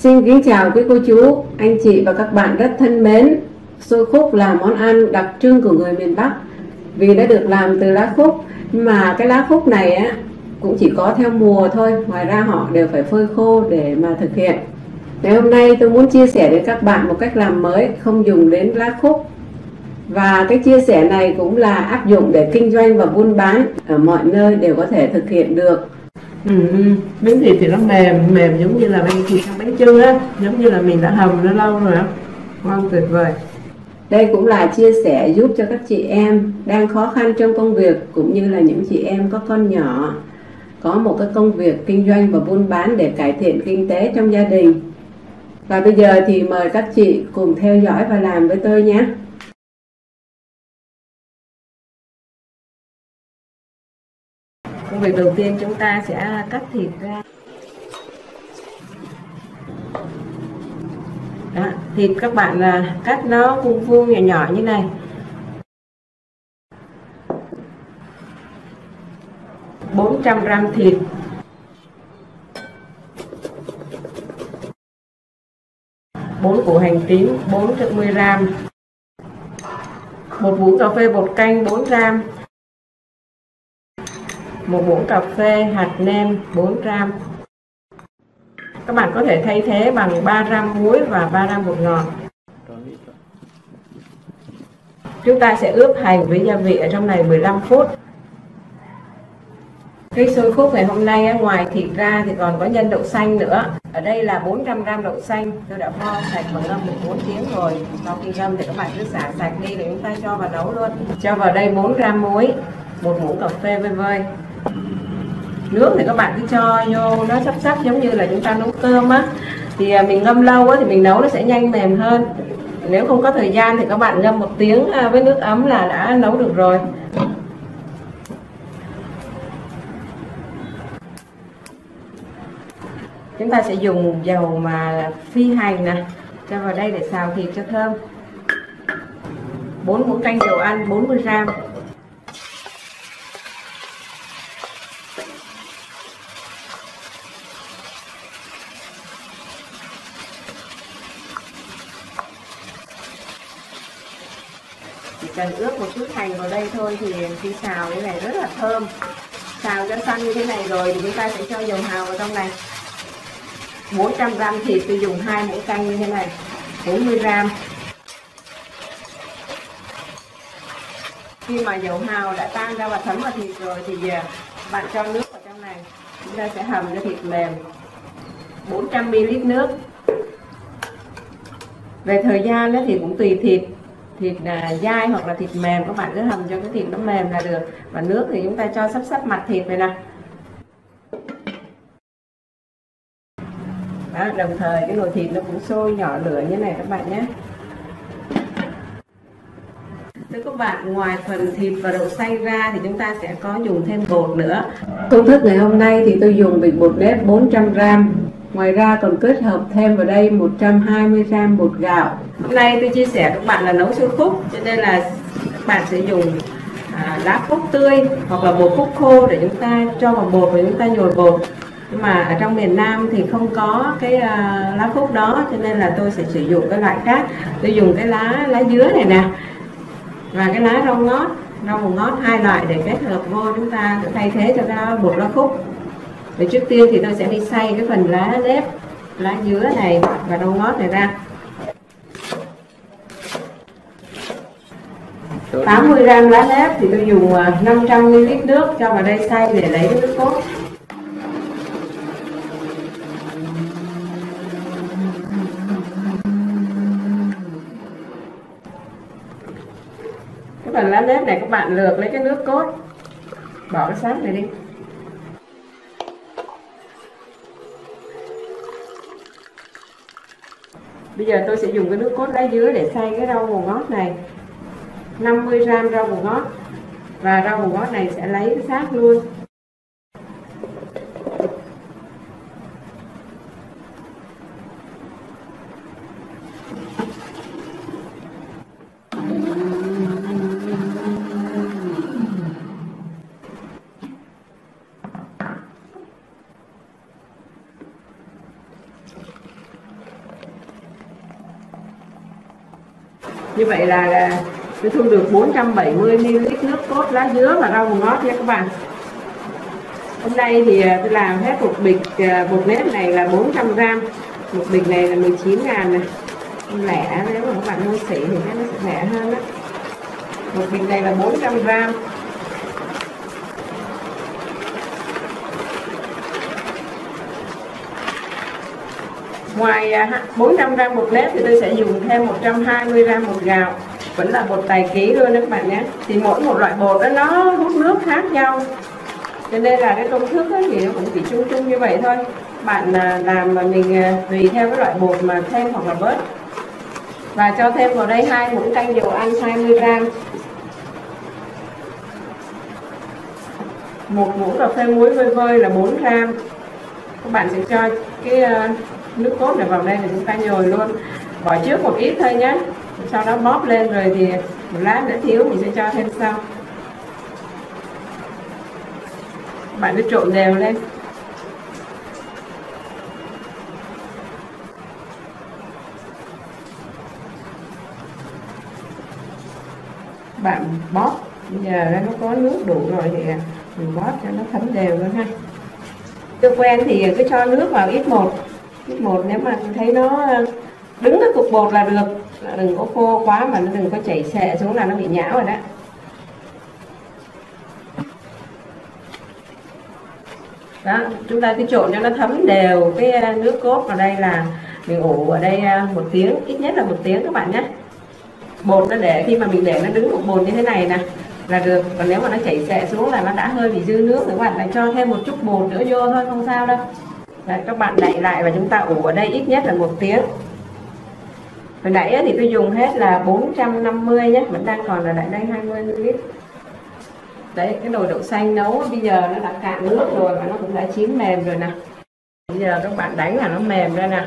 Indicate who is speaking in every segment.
Speaker 1: Xin kính chào quý cô chú, anh chị và các bạn rất thân mến. Xôi khúc là món ăn đặc trưng của người miền Bắc vì đã được làm từ lá khúc. Nhưng mà cái lá khúc này á cũng chỉ có theo mùa thôi, ngoài ra họ đều phải phơi khô để mà thực hiện. Ngày hôm nay tôi muốn chia sẻ đến các bạn một cách làm mới, không dùng đến lá khúc. Và cái chia sẻ này cũng là áp dụng để kinh doanh và buôn bán ở mọi nơi đều có thể thực hiện được.
Speaker 2: Miếng thịt thì nó mềm giống như là bánh thịt bánh chưng á, giống như là mình đã hầm nó lâu rồi á, ngon tuyệt vời.
Speaker 1: Đây cũng là chia sẻ giúp cho các chị em đang khó khăn trong công việc, cũng như là những chị em có con nhỏ, có một cái công việc kinh doanh và buôn bán để cải thiện kinh tế trong gia đình. Và bây giờ thì mời các chị cùng theo dõi và làm với tôi nhé.
Speaker 2: Công việc đầu tiên chúng ta sẽ cắt thịt ra. Đó, thịt các bạn cắt nó vuông vuông nhỏ nhỏ như này. 400 g thịt, 4 củ hành tím 450 g, 1 muỗng cà phê bột canh 4 g, 1 muỗng cà phê hạt nêm 4 g. Các bạn có thể thay thế bằng 3 g muối và 3 g bột ngọt. Chúng ta sẽ ướp hành với gia vị ở trong này 15 phút. Cái xôi khúc ngày hôm nay ngoài thịt ra thì còn có nhân đậu xanh nữa. Ở đây là 400 g đậu xanh, tôi đã vo sạch và ngâm được 4 tiếng rồi. Sau khi ngâm thì các bạn cứ xả sạch đi để chúng ta cho vào nấu luôn. Cho vào đây 4 g muối, 1 muỗng cà phê vơi vơi. Nước thì các bạn cứ cho vô nó sắp giống như là chúng ta nấu cơm á. Thì mình ngâm lâu á thì mình nấu nó sẽ nhanh mềm hơn. Nếu không có thời gian thì các bạn ngâm 1 tiếng với nước ấm là đã nấu được rồi. Chúng ta sẽ dùng dầu mà phi hành nè, cho vào đây để xào thịt cho thơm. 4 muỗng canh dầu ăn 40 g. Chỉ cần ướp một chút hành vào đây thôi thì khi xào cái này rất là thơm. Xào cho xanh như thế này rồi thì chúng ta sẽ cho dầu hào vào trong này. 400 g thịt tôi dùng 2 muỗng canh như thế này, 40 g. Khi mà dầu hào đã tan ra và thấm vào thịt rồi thì bạn cho nước vào trong này. Chúng ta sẽ hầm cho thịt mềm. 400 ml nước. Về thời gian thì cũng tùy thịt. Thịt dai hoặc là thịt mềm, các bạn cứ hầm cho cái thịt nó mềm là được. Và nước thì chúng ta cho sắp mặt thịt này nè. Đó, đồng thời cái nồi thịt nó cũng sôi nhỏ lửa như này các bạn nhé. Thưa các bạn, ngoài phần thịt và đậu xanh ra thì chúng ta sẽ có dùng thêm bột nữa.
Speaker 1: Công thức ngày hôm nay thì tôi dùng bịch bột nếp 400 g. Ngoài ra còn kết hợp thêm vào đây 120 g bột gạo.
Speaker 2: Hôm nay tôi chia sẻ các bạn là nấu xôi khúc, cho nên là các bạn sẽ dùng lá khúc tươi hoặc là bột khúc khô để chúng ta cho vào bột và chúng ta nhồi bột. Nhưng mà ở trong miền Nam thì không có cái lá khúc đó, cho nên là tôi sẽ sử dụng cái loại khác. Tôi dùng cái lá dứa này nè và cái lá rau mùng ngót, 2 loại để kết hợp vô, chúng ta sẽ thay thế cho cái bột lá khúc. Để trước tiên thì tôi sẽ đi xay cái phần lá nếp, lá dứa này và rau ngót này ra. 80 g lá nếp thì tôi dùng 500 ml nước cho vào đây xay để lấy cái nước cốt. Cái phần lá nếp này các bạn lược lấy cái nước cốt, bỏ cái xác này đi. Bây giờ tôi sẽ dùng cái nước cốt lá dứa để xay cái rau mùng ngót này. 50 g rau mùng ngót. Và rau mùng ngót này sẽ lấy cái xác luôn. Như vậy là tôi thu được 470 ml nước cốt lá dứa và rau mùng ngót nha các bạn. Hôm nay thì tôi làm hết một bịch bột nếp này là 400g. Một bịch này là 19.000 này. Lẻ, nếu mà các bạn mua xỉ thì nó sẽ rẻ hơn đó. Một bịch này là 400g. Ngoài 400g bột nếp thì tôi sẽ dùng thêm 120g bột gạo, vẫn là bột tài ký luôn đó các bạn nhé. Thì mỗi một loại bột đó nó hút nước khác nhau, cho nên là cái công thức thì nó cũng chỉ chung chung như vậy thôi. Bạn làm mà mình tùy theo cái loại bột mà thêm hoặc là bớt. Và cho thêm vào đây 2 muỗng canh dầu ăn 20g, 1 muỗng cà phê muối vơi vơi là 4g. Các bạn sẽ cho cái nước cốt này vào đây để chúng ta nhồi luôn. Bỏ trước một ít thôi nhé, sau đó bóp lên rồi thì một lát nữa thiếu mình sẽ cho thêm sau. Bạn cứ trộn đều lên. Bạn bóp, bây giờ nó có nước đủ rồi thì mình bóp cho nó thấm đều luôn ha. Chưa quen thì cứ cho nước vào ít một, nếu mà thấy nó đứng cái cục bột là được, đừng có khô quá mà nó đừng có chảy xệ xuống là nó bị nhão rồi đó. Đó, chúng ta cứ trộn cho nó thấm đều cái nước cốt vào đây, là mình ủ ở đây 1 tiếng, ít nhất là 1 tiếng các bạn nhé. Bột nó để khi mà mình để nó đứng cục bột như thế này nè là được, còn nếu mà nó chảy xệ xuống là nó đã hơi bị dư nước thì các bạn lại cho thêm một chút bột nữa vô thôi, không sao đâu. Đấy, các bạn đậy lại và chúng ta ủ ở đây ít nhất là 1 tiếng. Hồi nãy thì tôi dùng hết là 450 nhé, vẫn đang còn là lại đây 20 ml. Đấy, cái nồi đậu xanh nấu bây giờ nó đã cạn nước rồi và nó cũng đã chín mềm rồi nè. Bây giờ các bạn đánh là nó mềm ra nè,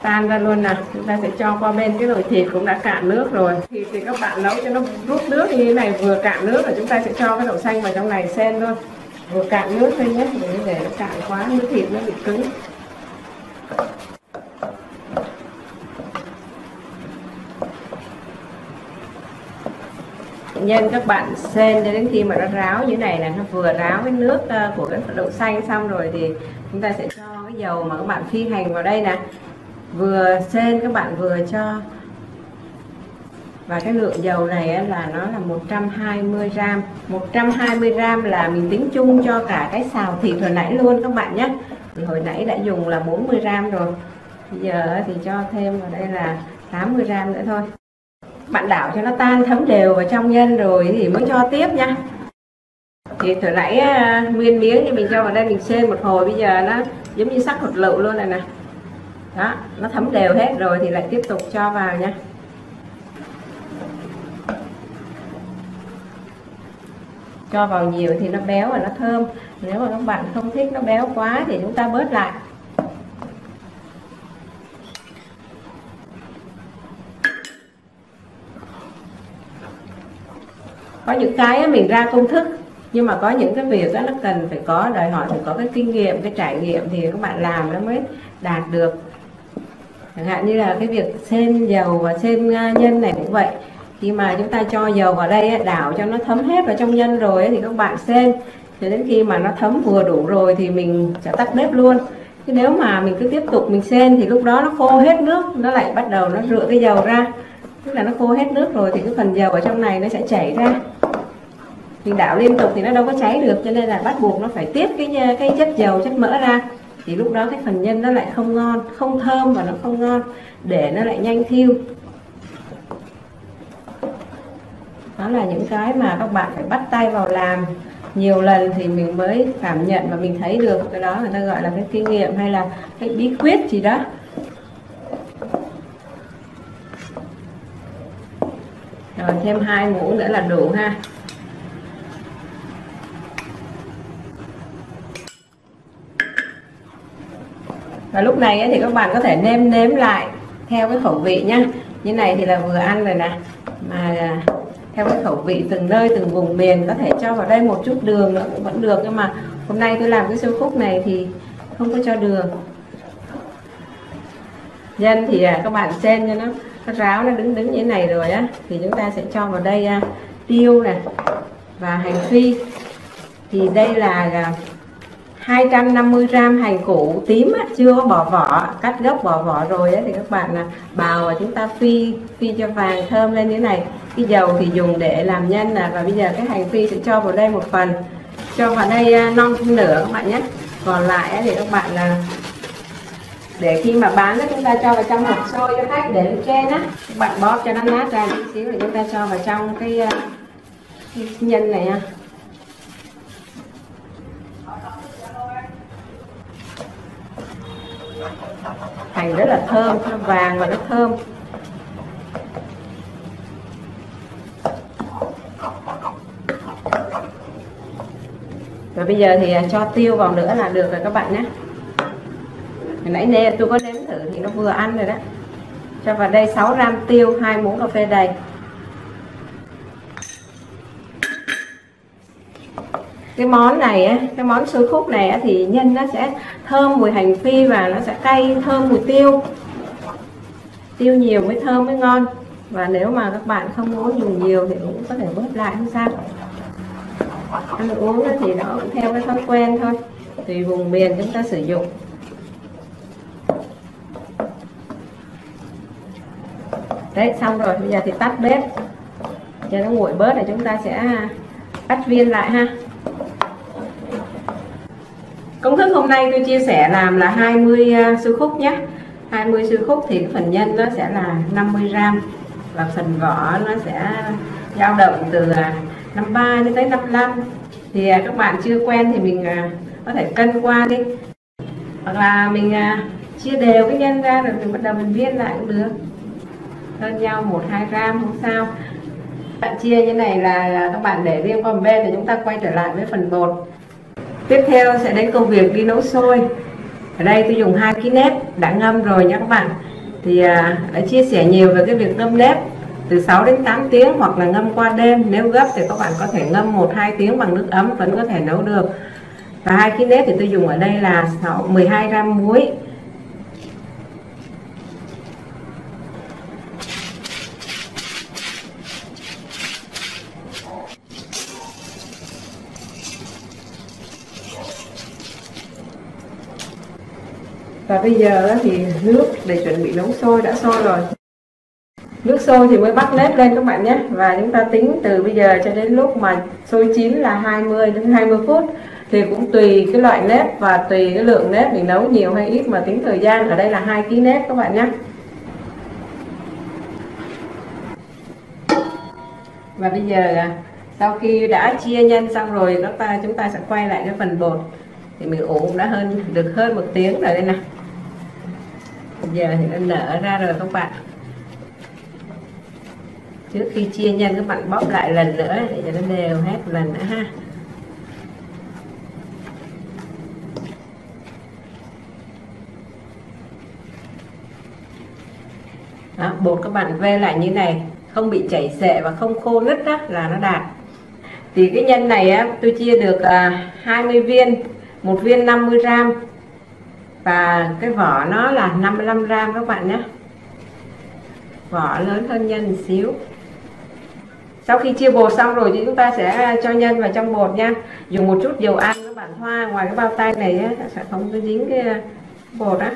Speaker 2: tan ra luôn nè. Chúng ta sẽ cho qua bên cái nồi thịt cũng đã cạn nước rồi. Thịt thì các bạn nấu cho nó rút nước như thế này, vừa cạn nước là chúng ta sẽ cho cái đậu xanh vào trong này xen luôn. Vừa cạn nước thôi nhé, để nó cạn quá nước thịt nó bị cứng. Nhân các bạn xen cho đến khi mà nó ráo như này là nó vừa ráo với nước của cái đậu xanh xong rồi thì chúng ta sẽ cho cái dầu mà các bạn phi hành vào đây nè. Vừa xen các bạn vừa cho, và cái lượng dầu này là nó là 120g. 120g là mình tính chung cho cả cái xào thịt hồi nãy luôn các bạn nhé. Hồi nãy đã dùng là 40g rồi, bây giờ thì cho thêm vào đây là 80g nữa thôi. Bạn đảo cho nó tan thấm đều vào trong nhân rồi thì mới cho tiếp nha. Thì hồi nãy nguyên miếng thì mình cho vào đây mình xên một hồi, bây giờ nó giống như sắc hột lựu luôn này nè. Đó, nó thấm đều hết rồi thì lại tiếp tục cho vào nha. Cho vào nhiều thì nó béo và nó thơm. Nếu mà các bạn không thích nó béo quá thì chúng ta bớt lại. Có những cái mình ra công thức, nhưng mà có những cái việc đó nó cần phải có, đòi hỏi phải có cái kinh nghiệm, cái trải nghiệm thì các bạn làm nó mới đạt được. Chẳng hạn như là cái việc xên dầu và xên nhân này cũng vậy. Khi mà chúng ta cho dầu vào đây đảo cho nó thấm hết vào trong nhân rồi thì các bạn xên cho đến khi mà nó thấm vừa đủ rồi thì mình sẽ tắt bếp luôn. Chứ nếu mà mình cứ tiếp tục mình xên thì lúc đó nó khô hết nước, nó lại bắt đầu nó rửa cái dầu ra, tức là nó khô hết nước rồi thì cái phần dầu ở trong này nó sẽ chảy ra. Mình đảo liên tục thì nó đâu có cháy được, cho nên là bắt buộc nó phải tiết cái chất dầu, chất mỡ ra, thì lúc đó cái phần nhân nó lại không ngon, không thơm và nó không ngon, để nó lại nhanh thiêu. Đó là những cái mà các bạn phải bắt tay vào làm nhiều lần thì mình mới cảm nhận và mình thấy được. Cái đó người ta gọi là cái kinh nghiệm hay là cái bí quyết gì đó. Rồi thêm 2 muỗng nữa là đủ ha. Và lúc này thì các bạn có thể nêm lại theo cái khẩu vị nha. Như này thì là vừa ăn rồi nè. Mà theo cái khẩu vị từng nơi từng vùng miền, có thể cho vào đây một chút đường nữa cũng vẫn được, nhưng mà hôm nay tôi làm cái xôi khúc này thì không có cho đường. Nhân thì các bạn xên cho nó nó ráo, nó đứng đứng như thế này rồi á, thì chúng ta sẽ cho vào đây tiêu này và hành phi. Thì đây là 250g hành củ tím á, chưa có bỏ vỏ, cắt gốc bỏ vỏ rồi á, thì các bạn bào và chúng ta phi cho vàng thơm lên như thế này. Cái dầu thì dùng để làm nhân và bây giờ cái hành phi sẽ cho vào đây một phần, cho vào đây non nửa các bạn nhé. Còn lại thì các bạn để khi mà bán chúng ta cho vào trong hộp xôi cho khách để lên trên á, các bạn bóp cho nó nát ra chút xíu rồi chúng ta cho vào trong cái nhân này nha. Hành rất là thơm, nó vàng và nó thơm. Và bây giờ thì cho tiêu vào nữa là được rồi các bạn nhé. Hồi nãy nè tôi có nếm thử thì nó vừa ăn rồi đó. Cho vào đây 6g tiêu, 2 muỗng cà phê đầy. Cái món này, cái món xôi khúc này thì nhân nó sẽ thơm mùi hành phi và nó sẽ cay thơm mùi tiêu. Tiêu nhiều mới thơm mới ngon. Và nếu mà các bạn không muốn dùng nhiều thì cũng có thể bớt lại không sao. Ăn uống thì nó cũng theo cái thói quen thôi, tùy vùng miền chúng ta sử dụng. Đấy, xong rồi, bây giờ thì tắt bếp cho nó nguội bớt, để chúng ta sẽ bắt viên lại ha. Công thức hôm nay tôi chia sẻ làm là 20 xôi khúc nhé. 20 xôi khúc thì cái phần nhân nó sẽ là 50g và phần vỏ nó sẽ dao động từ 53 đến tới 55. Thì các bạn chưa quen thì mình có thể cân qua đi, hoặc là mình chia đều cái nhân ra rồi mình bắt đầu mình viên lại cũng được, hơn nhau 1-2g không sao. Bạn chia như này là các bạn để riêng qua một bên, thì chúng ta quay trở lại với phần bột. Tiếp theo sẽ đến công việc đi nấu xôi. Ở đây tôi dùng 2 kg nếp đã ngâm rồi nha các bạn. Thì đã chia sẻ nhiều về cái việc ngâm nếp từ 6 đến 8 tiếng hoặc là ngâm qua đêm. Nếu gấp thì các bạn có thể ngâm 1-2 tiếng bằng nước ấm vẫn có thể nấu được. Và 2 kg nếp thì tôi dùng ở đây là 12g muối. Và bây giờ thì nước để chuẩn bị nấu xôi đã sôi rồi. Nước sôi thì mới bắt nếp lên các bạn nhé. Và chúng ta tính từ bây giờ cho đến lúc mà sôi chín là 20 đến 20 phút. Thì cũng tùy cái loại nếp và tùy cái lượng nếp mình nấu nhiều hay ít mà tính thời gian. Ở đây là 2 kg nếp các bạn nhé. Và bây giờ sau khi đã chia nhân xong rồi, chúng ta sẽ quay lại cái phần bột. Thì mình ủ cũng đã được hơn 1 tiếng rồi đây nè. Bây giờ thì nó nở ra rồi các bạn. Trước khi chia nhân các bạn bóp lại lần nữa để cho nó đều hết một lần nữa ha. Đó, bột các bạn vê lại như này, không bị chảy xệ và không khô nứt đó là nó đạt. Thì cái nhân này tôi chia được 20 viên, một viên 50g và cái vỏ nó là 55g các bạn nhé. Vỏ lớn hơn nhân một xíu. Sau khi chia bột xong rồi thì chúng ta sẽ cho nhân vào trong bột nha. Dùng một chút dầu ăn các bạn thoa ngoài cái bao tay này sẽ không có dính cái bột á.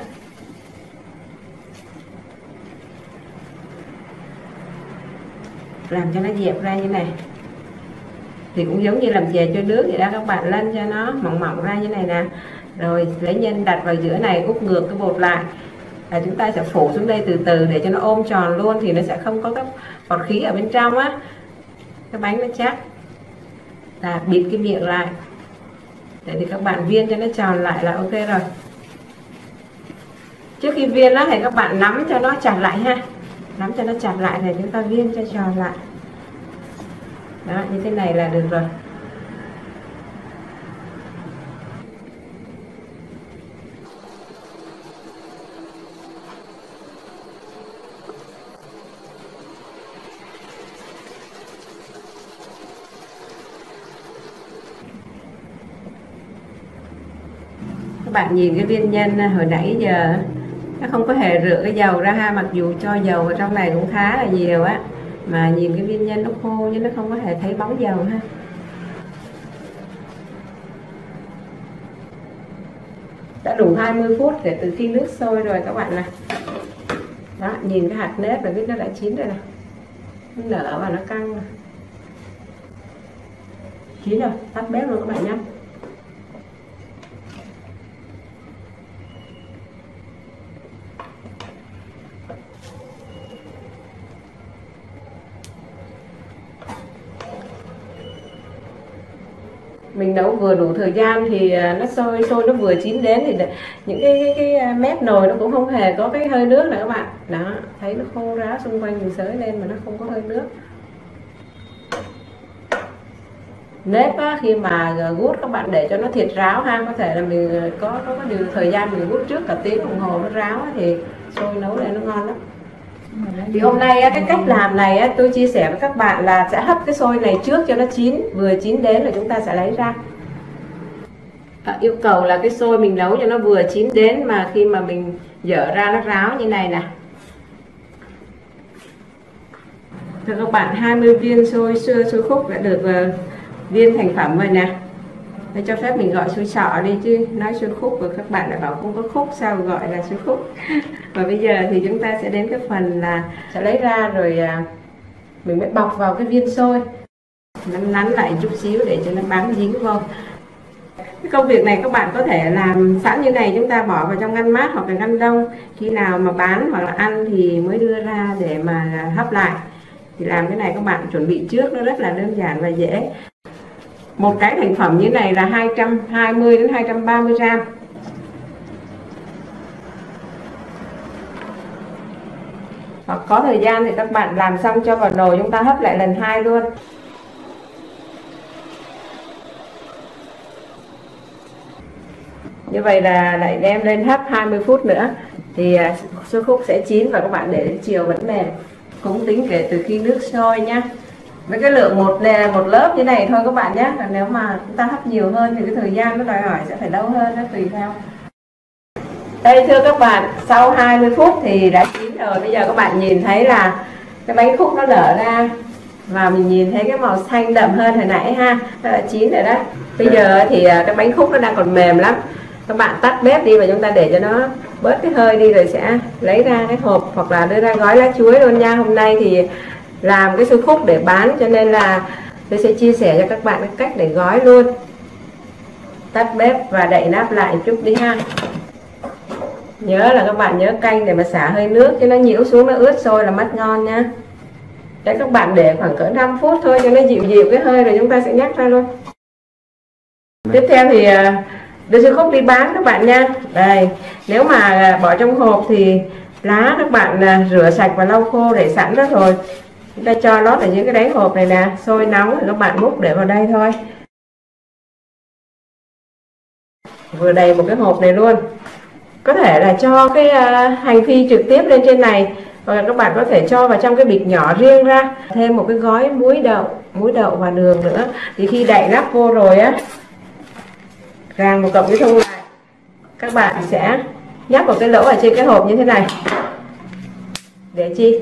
Speaker 2: Làm cho nó dẹp ra như này. Thì cũng giống như làm chè trôi nước vậy đó các bạn, lên cho nó mỏng mỏng ra như này nè. Rồi lấy nhân đặt vào giữa này, úp ngược cái bột lại. Chúng ta sẽ phủ xuống đây từ từ để cho nó ôm tròn luôn, thì nó sẽ không có cái bọt khí ở bên trong á. Cái bánh nó chắc. Bịt cái miệng lại để thì các bạn viên cho nó tròn lại là ok rồi. Trước khi viên đó thì các bạn nắm cho nó chặt lại ha. Nắm cho nó chặt lại thì chúng ta viên cho tròn lại. Đó, như thế này là được rồi. Các bạn nhìn cái viên nhân hồi nãy giờ nó không có hề rửa cái dầu ra ha, mặc dù cho dầu ở trong này cũng khá là nhiều á, mà nhìn cái viên nhân nó khô chứ nó không có hề thấy bóng dầu ha. Đã đủ 20 phút kể từ khi nước sôi rồi các bạn này. Đó, nhìn cái hạt nếp là biết nó đã chín rồi này, nó nở và nó căng rồi. Chín rồi, tắt bếp luôn các bạn nhé. Mình nấu vừa đủ thời gian thì nó sôi nó vừa chín đến thì những cái mép nồi nó cũng không hề có cái hơi nước này các bạn. Đó, thấy nó khô ráo xung quanh mình xới lên mà nó không có hơi nước. Nếp á, khi mà gút các bạn để cho nó thiệt ráo ha, có thể là mình có điều thời gian mình gút trước cả tiếng đồng hồ nó ráo thì sôi nấu lên nó ngon lắm. Thì hôm nay cái cách làm này tôi chia sẻ với các bạn là sẽ hấp cái xôi này trước cho nó chín, vừa chín đến là chúng ta sẽ lấy ra. Yêu cầu là cái xôi mình nấu cho nó vừa chín đến mà khi mà mình dở ra nó ráo như này nè. Thưa các bạn, 20 viên xôi khúc đã được viên thành phẩm rồi nè. Để cho phép mình gọi xôi sọ đi chứ nói xôi khúc và các bạn lại bảo không có khúc sao gọi là xôi khúc. Và bây giờ thì chúng ta sẽ đến cái phần là sẽ lấy ra rồi mình mới bọc vào cái viên xôi, nắn lại chút xíu để cho nó bám dính vô. Cái công việc này các bạn có thể làm sẵn như này, chúng ta bỏ vào trong ngăn mát hoặc là ngăn đông, khi nào mà bán hoặc là ăn thì mới đưa ra để mà hấp lại. Thì làm cái này các bạn chuẩn bị trước, nó rất là đơn giản và dễ. Một cái thành phẩm như này là 220 đến 230 gram. Hoặc có thời gian thì các bạn làm xong cho vào nồi, chúng ta hấp lại lần 2 luôn. Như vậy là lại đem lên hấp 20 phút nữa thì xôi khúc sẽ chín và các bạn để đến chiều vẫn mềm. Cũng tính kể từ khi nước sôi nhá. Với cái lượng một lớp như này thôi các bạn nhé. Nếu mà chúng ta hấp nhiều hơn thì cái thời gian nó đòi hỏi sẽ phải lâu hơn, nó tùy theo. Đây thưa các bạn, sau 20 phút thì đã chín rồi. Bây giờ các bạn nhìn thấy là cái bánh khúc nó nở ra và mình nhìn thấy cái màu xanh đậm hơn hồi nãy ha, nó đã chín rồi đó. Bây giờ thì cái bánh khúc nó đang còn mềm lắm. Các bạn tắt bếp đi và chúng ta để cho nó bớt cái hơi đi rồi sẽ lấy ra cái hộp hoặc là đưa ra gói lá chuối luôn nha. Hôm nay thì làm cái xôi khúc để bán cho nên là tôi sẽ chia sẻ cho các bạn cái cách để gói luôn. Tắt bếp và đậy nắp lại chút đi ha. Nhớ là các bạn nhớ canh để mà xả hơi nước cho nó nhiễu xuống, nó ướt sôi là mất ngon nha. Để các bạn để khoảng cỡ 5 phút thôi cho nó dịu dịu cái hơi rồi chúng ta sẽ nhắc ra luôn. Tiếp theo thì đưa xôi khúc đi bán các bạn nha. Đây, nếu mà bỏ trong hộp thì lá các bạn rửa sạch và lau khô để sẵn đó rồi. Chúng ta cho lót ở những cái đáy hộp này nè, sôi nóng thì các bạn múc để vào đây thôi. Vừa đầy một cái hộp này luôn. Có thể là cho cái hành phi trực tiếp lên trên này, hoặc là các bạn có thể cho vào trong cái bịch nhỏ riêng ra. Thêm một cái gói muối đậu và đường nữa. Thì khi đậy nắp vô rồi á, ràng một cọng cái thun lại, các bạn sẽ nhấp vào cái lỗ ở trên cái hộp như thế này. Để chi?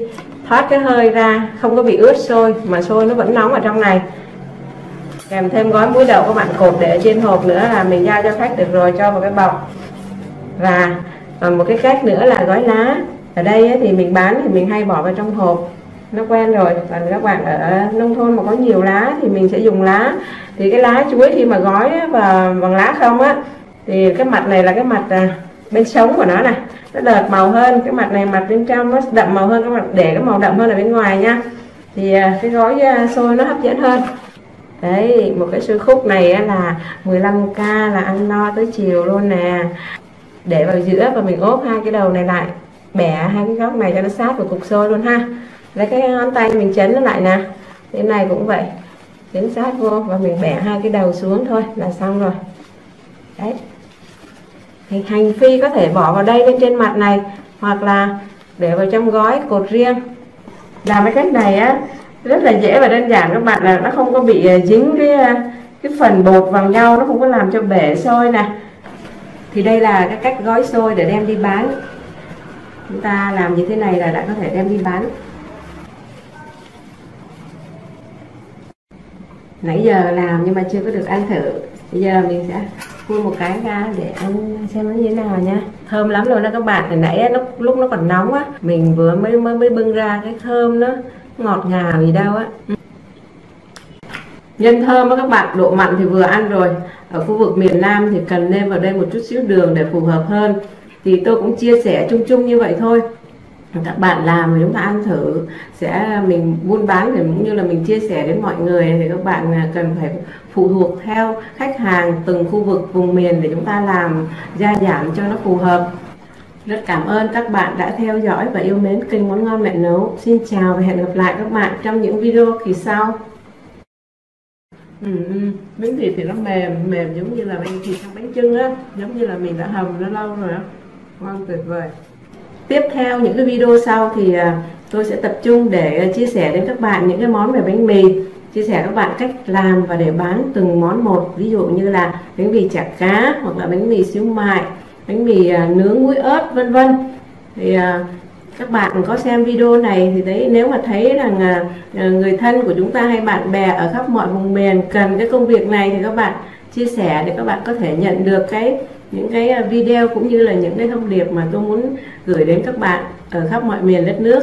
Speaker 2: Thoát cái hơi ra, không có bị ướt sôi mà sôi nó vẫn nóng ở trong này. Kèm thêm gói muối đậu các bạn cột để ở trên hộp nữa là mình giao cho khách được rồi, cho vào cái bọc. Và còn một cái cách nữa là gói lá. Ở đây thì mình bán thì mình hay bỏ vào trong hộp, nó quen rồi. Còn các bạn ở nông thôn mà có nhiều lá thì mình sẽ dùng lá. Thì cái lá chuối khi mà gói bằng lá không á, thì cái mặt này là cái mặt bên sống của nó này, nó đợt màu hơn. Cái mặt này mặt bên trong nó đậm màu hơn, các bạn để cái màu đậm hơn ở bên ngoài nha. Thì cái gói xôi nó hấp dẫn hơn. Đấy, một cái xôi khúc này là 15k là ăn no tới chiều luôn nè. Để vào giữa và mình ốp hai cái đầu này lại, bẻ hai cái góc này cho nó sát vào cục xôi luôn ha. Lấy cái ngón tay mình chấn nó lại nè. Cái này cũng vậy, chấn sát vô và mình bẻ hai cái đầu xuống thôi là xong rồi. Đấy. Thì hành phi có thể bỏ vào đây lên trên mặt này, hoặc là để vào trong gói cột riêng. Làm cái cách này á rất là dễ và đơn giản các bạn, là nó không có bị dính cái phần bột vào nhau, nó không có làm cho bể xôi nè. Thì đây là cái cách gói xôi để đem đi bán. Chúng ta làm như thế này là đã có thể đem đi bán. Nãy giờ làm nhưng mà chưa có được ăn thử. Bây giờ mình sẽ khui một cái ra để ăn xem nó như thế nào nha. Thơm lắm rồi đó các bạn. Hồi nãy lúc nó còn nóng á, mình vừa mới bưng ra cái thơm nó ngọt ngào gì đâu á. Nhân thơm đó các bạn, độ mặn thì vừa ăn rồi. Ở khu vực miền Nam thì cần nêm vào đây một chút xíu đường để phù hợp hơn. Thì tôi cũng chia sẻ chung chung như vậy thôi. Các bạn làm thì chúng ta ăn thử, mình buôn bán thì cũng như là mình chia sẻ đến mọi người, thì các bạn cần phải phụ thuộc theo khách hàng từng khu vực vùng miền để chúng ta làm gia giảm cho nó phù hợp. Rất cảm ơn các bạn đã theo dõi và yêu mến kênh Món Ngon Mẹ Nấu. Xin chào và hẹn gặp lại các bạn trong những video kỳ sau. Miếng thịt thì nó mềm giống như là thịt trong bánh chưng á, giống như là mình đã hầm nó lâu rồi á. Ngon tuyệt vời. Tiếp theo những cái video sau thì tôi sẽ tập trung để chia sẻ đến các bạn những cái món về bánh mì, chia sẻ các bạn cách làm và để bán từng món một, ví dụ như là bánh mì chả cá hoặc là bánh mì xíu mại, bánh mì nướng muối ớt vân vân. Thì các bạn có xem video này thì đấy, nếu mà thấy rằng người thân của chúng ta hay bạn bè ở khắp mọi vùng miền cần cái công việc này thì các bạn chia sẻ để các bạn có thể nhận được những cái video cũng như là những cái thông điệp mà tôi muốn gửi đến các bạn ở khắp mọi miền đất nước.